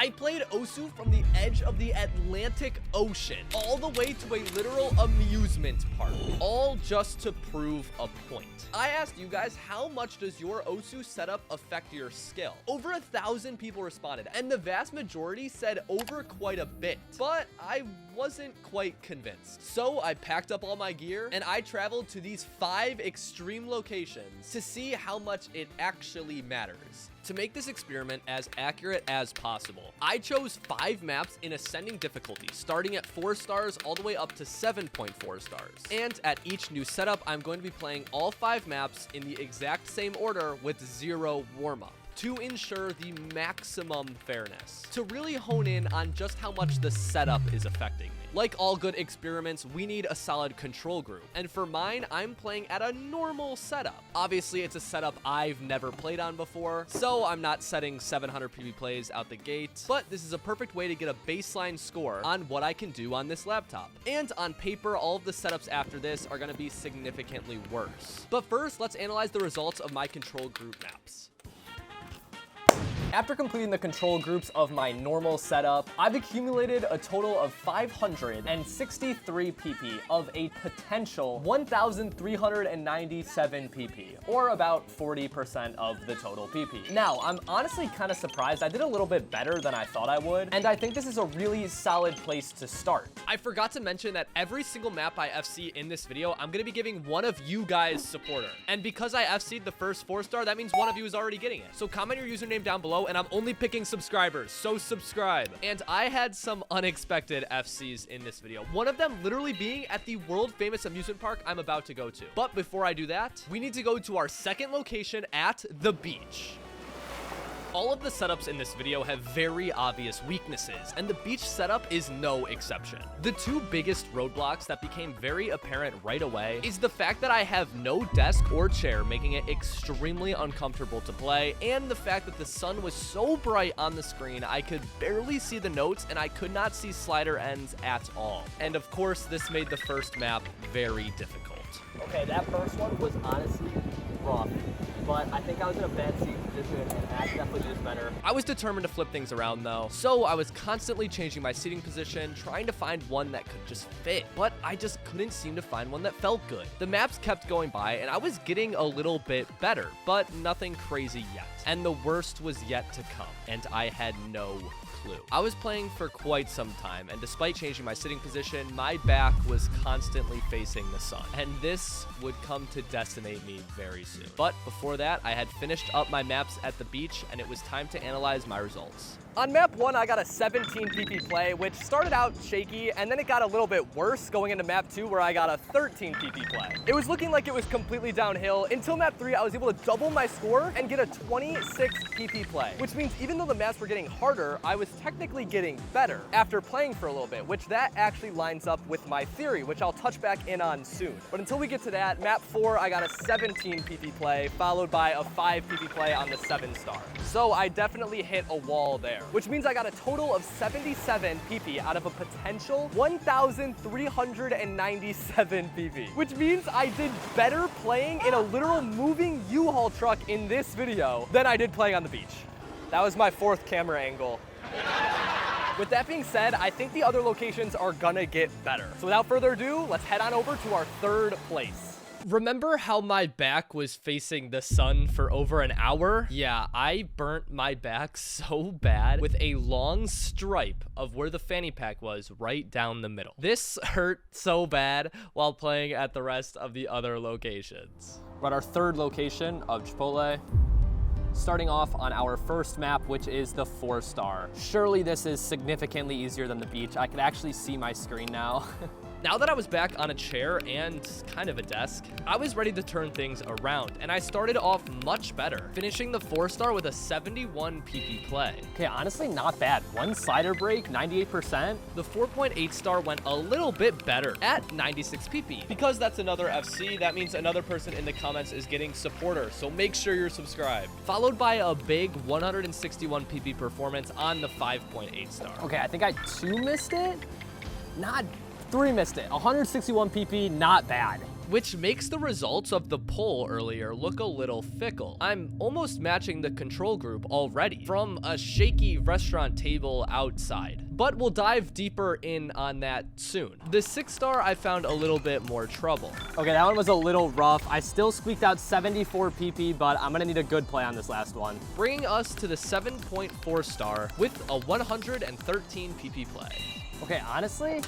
I played Osu from the edge of the Atlantic Ocean all the way to a literal amusement park, all just to prove a point. I asked you guys, how much does your Osu setup affect your skill? Over 1,000 people responded, and the vast majority said over quite a bit, but I wasn't quite convinced. So I packed up all my gear and I traveled to these 5 extreme locations to see how much it actually matters. To make this experiment as accurate as possible, I chose 5 maps in ascending difficulty, starting at 4 stars all the way up to 7.4 stars. And at each new setup, I'm going to be playing all 5 maps in the exact same order with 0 warm-up, to ensure the maximum fairness, to really hone in on just how much the setup is affecting me. Like all good experiments, we need a solid control group, and for mine, I'm playing at a normal setup. Obviously, it's a setup I've never played on before, so I'm not setting 700 PB plays out the gate, but this is a perfect way to get a baseline score on what I can do on this laptop. And on paper, all of the setups after this are gonna be significantly worse. But first, let's analyze the results of my control group maps. After completing the control groups of my normal setup, I've accumulated a total of 563 PP of a potential 1,397 PP, or about 40% of the total PP. Now, I'm honestly kind of surprised. I did a little bit better than I thought I would, and I think this is a really solid place to start. I forgot to mention that every single map I FC in this video, I'm gonna be giving one of you guys supporter. And because I FC'd the first 4-star, that means one of you is already getting it. So comment your username down below, and I'm only picking subscribers, so subscribe. And I had some unexpected FCs in this video, one of them literally being at the world famous amusement park I'm about to go to. But before I do that, we need to go to our second location at the beach. All of the setups in this video have very obvious weaknesses, and the beach setup is no exception. The 2 biggest roadblocks that became very apparent right away is the fact that I have no desk or chair, making it extremely uncomfortable to play, and the fact that the sun was so bright on the screen I could barely see the notes and I could not see slider ends at all. And of course, this made the first map very difficult. Okay, that first one was honestly rough, but I think I was in a bad seat position and that definitely did better. I was determined to flip things around though, so I was constantly changing my seating position, trying to find one that could just fit, but I just couldn't seem to find one that felt good. The maps kept going by and I was getting a little bit better, but nothing crazy yet. And the worst was yet to come, and I had no clue. I was playing for quite some time, and despite changing my sitting position, my back was constantly facing the sun, and this would come to decimate me very soon. But before that, I had finished up my maps at the beach, and it was time to analyze my results. On map 1, I got a 17 PP play, which started out shaky, and then it got a little bit worse going into map 2, where I got a 13 PP play. It was looking like it was completely downhill until map 3. I was able to double my score and get a 26 PP play, which means even though the maps were getting harder, I was technically getting better after playing for a little bit, which that actually lines up with my theory, which I'll touch back in on soon. But until we get to that, map 4, I got a 17 PP play, followed by a 5 PP play on the 7-star. So I definitely hit a wall there, which means I got a total of 77 PP out of a potential 1,397 PP, which means I did better playing in a literal moving U-Haul truck in this video than I did playing on the beach. That was my 4th camera angle. With that being said, I think the other locations are gonna get better. So without further ado, let's head on over to our 3rd place. Remember how my back was facing the sun for over an hour? Yeah, I burnt my back so bad with a long stripe of where the fanny pack was right down the middle. This hurt so bad while playing at the rest of the other locations. We're at our 3rd location of Chipotle. Starting off on our first map, which is the 4-star. Surely this is significantly easier than the beach. I can actually see my screen now. Now that I was back on a chair and kind of a desk, I was ready to turn things around, and I started off much better, finishing the 4-star with a 71 PP play. Okay, honestly, not bad. 1 slider break, 98%. The 4.8-star went a little bit better at 96 PP. Because that's another FC, that means another person in the comments is getting supporter, so make sure you're subscribed. Followed by a big 161 PP performance on the 5.8-star. Okay, I think I 2 missed it? Not 3 missed it. 161 PP, not bad. which makes the results of the poll earlier look a little fickle. I'm almost matching the control group already from a shaky restaurant table outside, but we'll dive deeper in on that soon. The 6-star I found a little bit more trouble. Okay, that one was a little rough. I still squeaked out 74 PP, but I'm gonna need a good play on this last one. Bringing us to the 7.4 star with a 113 PP play. Okay, honestly,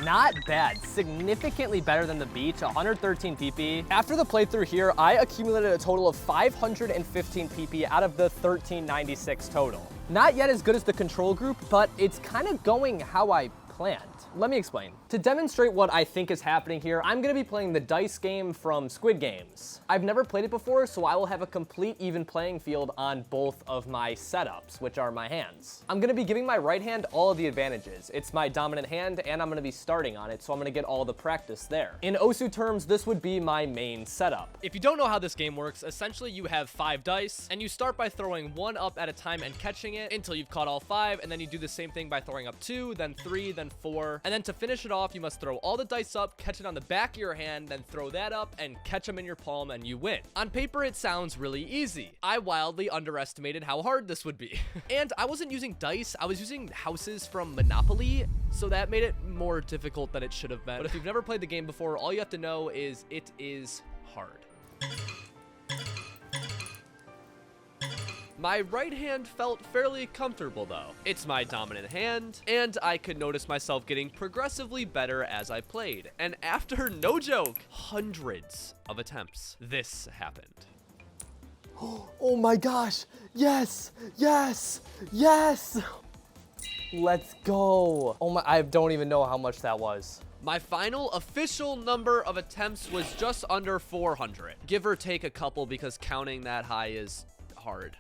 not bad. Significantly better than the beach, 113 PP. After the playthrough here, I accumulated a total of 515 PP out of the 1396 total. Not yet as good as the control group, but it's kind of going how I planned. Let me explain. To demonstrate what I think is happening here, I'm gonna be playing the dice game from Squid Games. I've never played it before, so I will have a complete even playing field on both of my setups, which are my hands. I'm gonna be giving my right hand all of the advantages. It's my dominant hand, and I'm gonna be starting on it, so I'm gonna get all the practice there. In Osu terms, this would be my main setup. If you don't know how this game works, essentially you have 5 dice, and you start by throwing 1 up at a time and catching it until you've caught all 5, and then you do the same thing by throwing up 2, then 3, then 4, and then to finish it off, you must throw all the dice up, catch it on the back of your hand, then throw that up and catch them in your palm, and you win. On paper, it sounds really easy. I wildly underestimated how hard this would be. And I wasn't using dice, I was using houses from Monopoly, so that made it more difficult than it should have been. But if you've never played the game before, all you have to know is it is hard. My right hand felt fairly comfortable though. It's my dominant hand, and I could notice myself getting progressively better as I played. And after, no joke, hundreds of attempts, this happened. Oh my gosh, yes, yes, yes. Let's go. Oh my, I don't even know how much that was. My final official number of attempts was just under 400. Give or take a couple because counting that high is hard.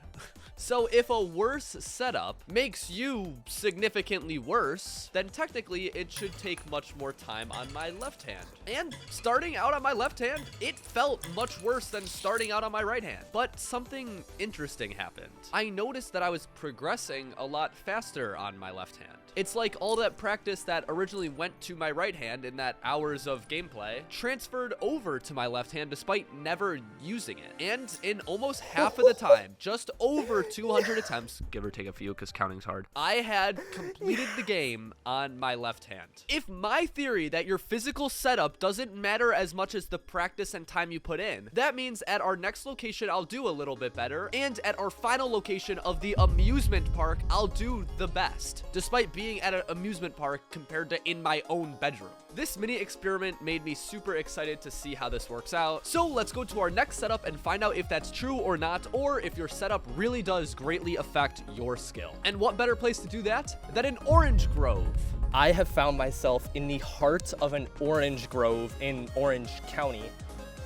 So if a worse setup makes you significantly worse, then technically it should take much more time on my left hand. And starting out on my left hand, it felt much worse than starting out on my right hand. But something interesting happened. I noticed that I was progressing a lot faster on my left hand. It's like all that practice that originally went to my right hand in that hours of gameplay transferred over to my left hand despite never using it. And in almost half of the time, just over 200 attempts, give or take a few because counting's hard, I had completed the game on my left hand. If my theory that your physical setup doesn't matter as much as the practice and time you put in, that means at our next location, I'll do a little bit better. And at our final location of the amusement park, I'll do the best, despite being at an amusement park compared to in my own bedroom. This mini experiment made me super excited to see how this works out. So let's go to our next setup and find out if that's true or not, or if your setup really does greatly affect your skill. And what better place to do that than an orange grove? I have found myself in the heart of an orange grove in Orange County,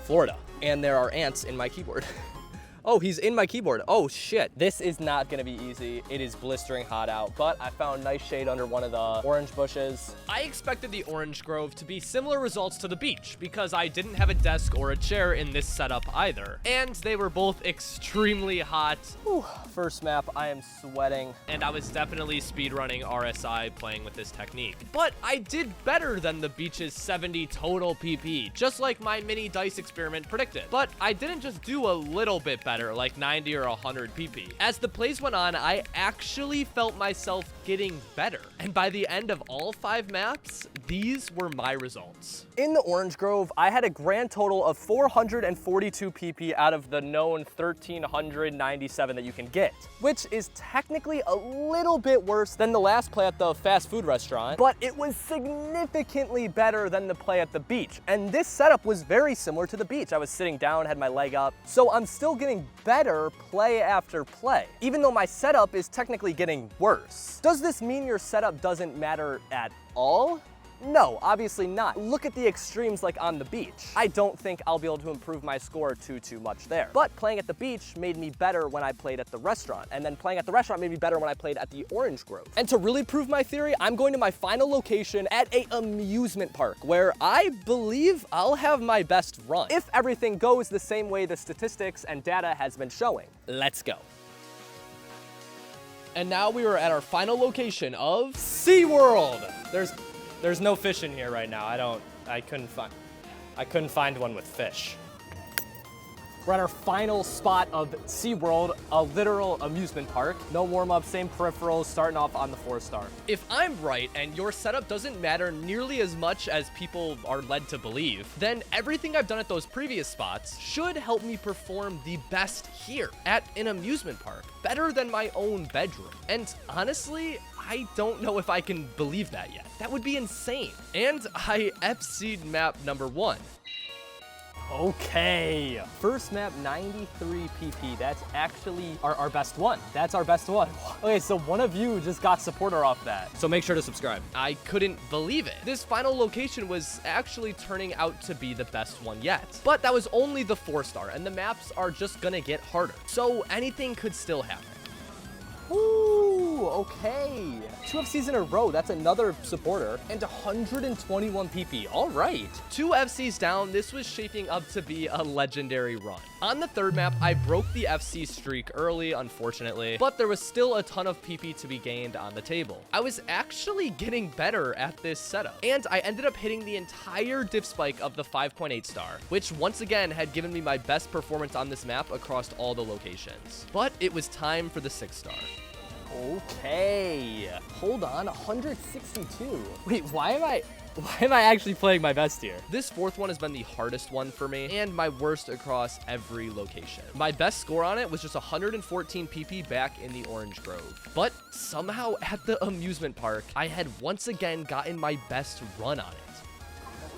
Florida. And there are ants in my keyboard. Oh, he's in my keyboard. Oh shit. This is not gonna be easy. It is blistering hot out, but I found nice shade under one of the orange bushes. I expected the orange grove to be similar results to the beach because I didn't have a desk or a chair in this setup either. And they were both extremely hot. Whew. First map, I am sweating. And I was definitely speedrunning RSI playing with this technique. But I did better than the beach's 70 total PP, just like my mini dice experiment predicted. But I didn't just do a little bit better, like 90 or 100 PP. As the plays went on, I actually felt myself getting better. And by the end of all 5 maps, these were my results. In the Orange Grove, I had a grand total of 442 PP out of the known 1397 that you can get, which is technically a little bit worse than the last play at the fast food restaurant, but it was significantly better than the play at the beach. And this setup was very similar to the beach. I was sitting down, had my leg up, so I'm still getting better play after play, even though my setup is technically getting worse. Does this mean your setup doesn't matter at all? No, obviously not. Look at the extremes like on the beach. I don't think I'll be able to improve my score too much there. But playing at the beach made me better when I played at the restaurant. And then playing at the restaurant made me better when I played at the Orange Grove. And to really prove my theory, I'm going to my final location at an amusement park where I believe I'll have my best run, if everything goes the same way the statistics and data has been showing. Let's go. And now we are at our final location of SeaWorld. There's no fish in here right now. I couldn't find. I couldn't find one with fish. We're at our final spot of SeaWorld, a literal amusement park. No warm-up, same peripherals, starting off on the 4-star. If I'm right and your setup doesn't matter nearly as much as people are led to believe, then everything I've done at those previous spots should help me perform the best here at an amusement park, better than my own bedroom. And honestly, I don't know if I can believe that yet. That would be insane. And I FC'd map number 1. Okay, first map 93 PP. That's actually our best one. That's our best one. Okay, so one of you just got supporter off that. So make sure to subscribe. I couldn't believe it. This final location was actually turning out to be the best one yet. But that was only the 4-star, and the maps are just gonna get harder. So anything could still happen. Ooh, okay. 2 FCs in a row, that's another supporter, and 121 PP, all right. 2 FCs down, this was shaping up to be a legendary run. On the 3rd map, I broke the FC streak early, unfortunately, but there was still a ton of PP to be gained on the table. I was actually getting better at this setup, and I ended up hitting the entire diff spike of the 5.8 star, which once again had given me my best performance on this map across all the locations. But it was time for the 6-star. Okay, hold on, 162. Wait, why am I actually playing my best here? This 4th one has been the hardest one for me and my worst across every location. My best score on it was just 114 PP back in the Orange Grove. But somehow at the amusement park, I had once again gotten my best run on it.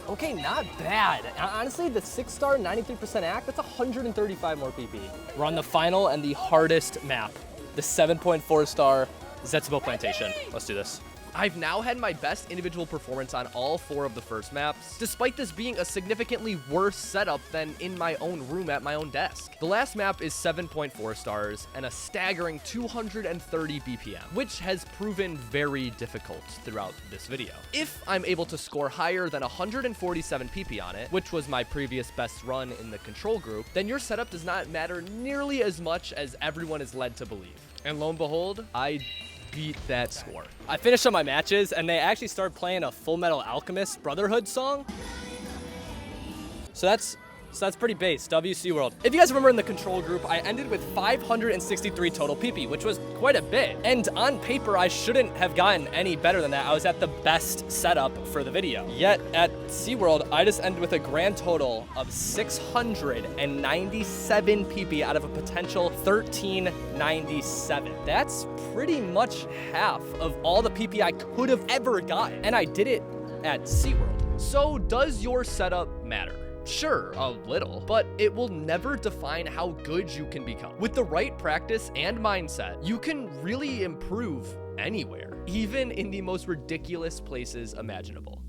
Okay, not bad. Honestly, the 6-star 93% act, that's 135 more PP. We're on the final and the hardest map. The 7.4-star Zetsubo Plantation. Let's do this. I've now had my best individual performance on all 4 of the first maps, despite this being a significantly worse setup than in my own room at my own desk. The last map is 7.4 stars and a staggering 230 BPM, which has proven very difficult throughout this video. If I'm able to score higher than 147 PP on it, which was my previous best run in the control group, then your setup does not matter nearly as much as everyone is led to believe. And lo and behold, I beat that score. I finished up my matches and they actually started playing a Full Metal Alchemist Brotherhood song. So that's pretty base. SeaWorld. If you guys remember in the control group, I ended with 563 total PP, which was quite a bit. And on paper, I shouldn't have gotten any better than that. I was at the best setup for the video. Yet at SeaWorld, I just ended with a grand total of 697 PP out of a potential 1397. That's pretty much half of all the PP I could have ever gotten. And I did it at SeaWorld. So does your setup matter? Sure, a little, but it will never define how good you can become. With the right practice and mindset, you can really improve anywhere, even in the most ridiculous places imaginable.